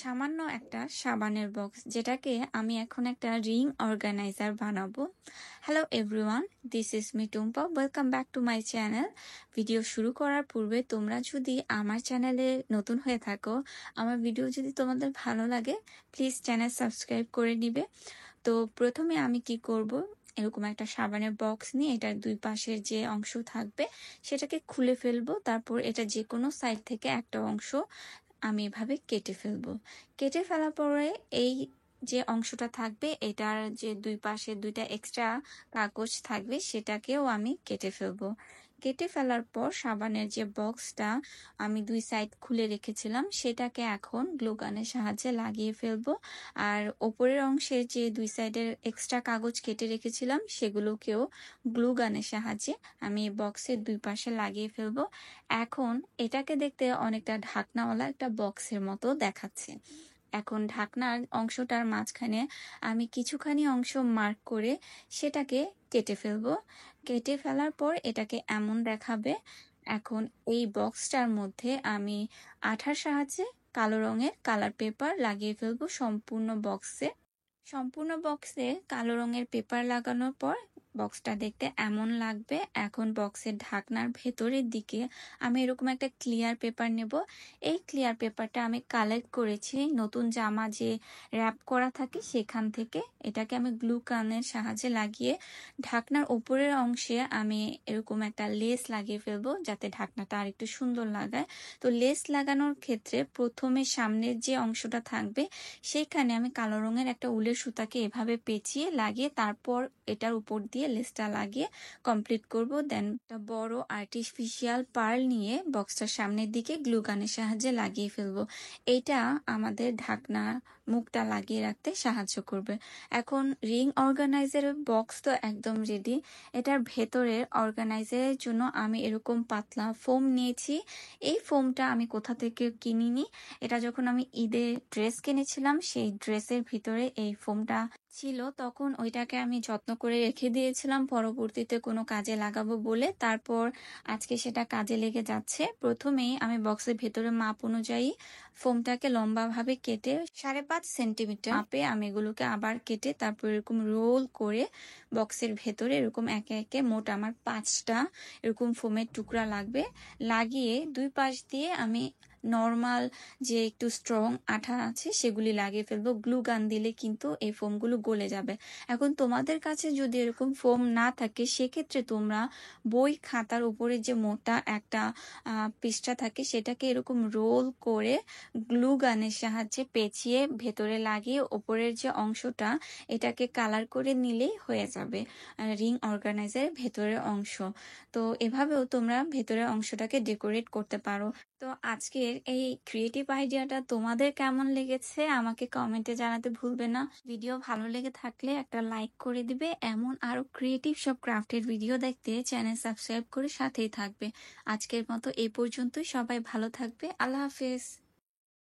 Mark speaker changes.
Speaker 1: সামান্য একটা সাবানের বক্স যেটাকে আমি এখন একটা রিং অর্গানাইজার বানাবো। Hello everyone, this is me Tumpa. Welcome back to my channel. Video শুরু করার পূর্বে তোমরা যদি আমার চ্যানেলে নতুন হয়ে থাকো, আমার ভিডিও যদি তোমাদের ভালো লাগে, প্লিজ চ্যানেল সাবস্ক্রাইব করে নিবে। তো প্রথমে আমি কি করব, এরকম একটা সাবানের বক্স নিয়ে এটার দুই পাশের যে অংশ থাকবে সেটাকে খুলে ফেলবো। তারপর এটা যে কোনো সাইড থেকে একটা অংশ আমি এভাবে কেটে ফেলবো। কেটে ফেলার পরে এই যে অংশটা থাকবে, এটার যে দুই পাশে দুইটা এক্সট্রা কাগজ থাকবে সেটাকেও আমি কেটে ফেলবো। কেটে ফেলার পর সাবানের যে বক্সটা আমি দুই সাইড খুলে রেখেছিলাম সেটাকে এখন গ্লু গানের সাহায্যে লাগিয়ে ফেলবো। আর ওপরের অংশের যে দুই সাইডের এক্সট্রা কাগজ কেটে রেখেছিলাম সেগুলোকেও গ্লু গানের সাহায্যে আমি বক্সের দুই পাশে লাগিয়ে ফেলবো। এখন এটাকে দেখতে অনেকটা ঢাকনাওয়ালা একটা বক্সের মতো দেখাচ্ছে। এখন ঢাকনার অংশটার মাঝখানে আমি কিছুখানি অংশ মার্ক করে সেটাকে কেটে ফেলবো। কেটে ফেলার পর এটাকে এমন দেখাবে। এখন এই বক্সটার মধ্যে আমি আঠার সাহায্যে কালো রঙের কালার পেপার লাগিয়ে ফেলবো সম্পূর্ণ বক্সে কালো রঙের পেপার লাগানোর পর বক্সটা দেখতে এমন লাগবে। এখন বক্সের ঢাকনার ভেতরের দিকে আমি এরকম একটা ক্লিয়ার পেপার নেব। এই ক্লিয়ার পেপারটা আমি কালেক্ট করেছি নতুন জামা যে র্যাপ করা থাকে সেখান থেকে। এটাকে আমি গ্লু গানের সাহায্যে লাগিয়ে ঢাকনার উপরের অংশে আমি এরকম একটা লেস লাগিয়ে ফেলবো যাতে ঢাকনাটা আর একটু সুন্দর লাগায়। তো লেস লাগানোর ক্ষেত্রে প্রথমে সামনের যে অংশটা থাকবে সেখানে আমি কালো রঙের একটা উলের সুতাকে এভাবে পেঁচিয়ে লাগিয়ে তারপর এটার উপর দিয়ে লেসটা লাগিয়ে কমপ্লিট করব। দেন একটা বড় আর্টিফিশিয়াল পার্ল নিয়ে বক্সটার সামনের দিকে গ্লু গানের সাহায্যে লাগিয়ে ফেলবো। এটা আমাদের ঢাকনা মুখটা লাগিয়ে রাখতে সাহায্য করবে। এখন রিং অর্গানাইজারের বক্স তো একদম রেডি। এটার ভেতরের অর্গানাইজারের জন্য আমি এরকম পাতলা ফোম নিয়েছি। এই ফোমটা আমি কোথা থেকে কিনিনি, এটা যখন আমি ঈদে ড্রেস কিনেছিলাম সেই ড্রেসের ভিতরে এই ফোমটা ছিল, তখন ওইটাকে আমি যত্ন করে রেখে দিয়েছিলাম পরবর্তীতে কোনো কাজে লাগাবো বলে। তারপর আজকে সেটা কাজে লেগে যাচ্ছে। প্রথমেই আমি বক্সের ভেতরে মাপ অনুযায়ী ফোমটাকে লম্বাভাবে কেটে 5.5 সেন্টিমিটার মাপে আমি এগুলোকে আবার কেটে তারপর এরকম রোল করে বক্সের ভেতরে এরকম একে একে মোট আমার 5টা এরকম ফোমের টুকরা লাগবে। লাগিয়ে দুই পাশ দিয়ে আমি নর্মাল যে একটু স্ট্রং আঠা আছে সেগুলি লাগিয়ে ফেলবো। গ্লু গান দিলে কিন্তু এই ফোমগুলো গলে যাবে। এখন তোমাদের কাছে যদি এরকম ফোম না থাকে সেক্ষেত্রে তোমরা বই খাতার উপরে যে মোটা একটা পৃষ্ঠা থাকে সেটাকে এরকম রোল করে গ্লু গানের সাহায্যে পেঁচিয়ে ভেতরে লাগিয়ে ওপরের যে অংশটা এটাকে কালার করে নিলেই হয়ে যাবে রিং অর্গানাইজারের ভেতরের অংশ। তো এভাবেও তোমরা ভেতরের অংশটাকে ডেকোরেট করতে পারো। তো আজকের এই ক্রিয়েটিভ আইডিয়াটা তোমাদের কেমন লেগেছে আমাকে কমেন্টে জানাতে ভুলবে না। ভিডিও ভালো লেগে থাকলে একটা লাইক করে দিবে। এমন আরো ক্রিয়েটিভ সব ক্রাফটের ভিডিও দেখতে চ্যানেল সাবস্ক্রাইব করে সাথেই থাকবে। আজকের মতো এই পর্যন্তই। সবাই ভালো থাকবে। আল্লাহ হাফেজ।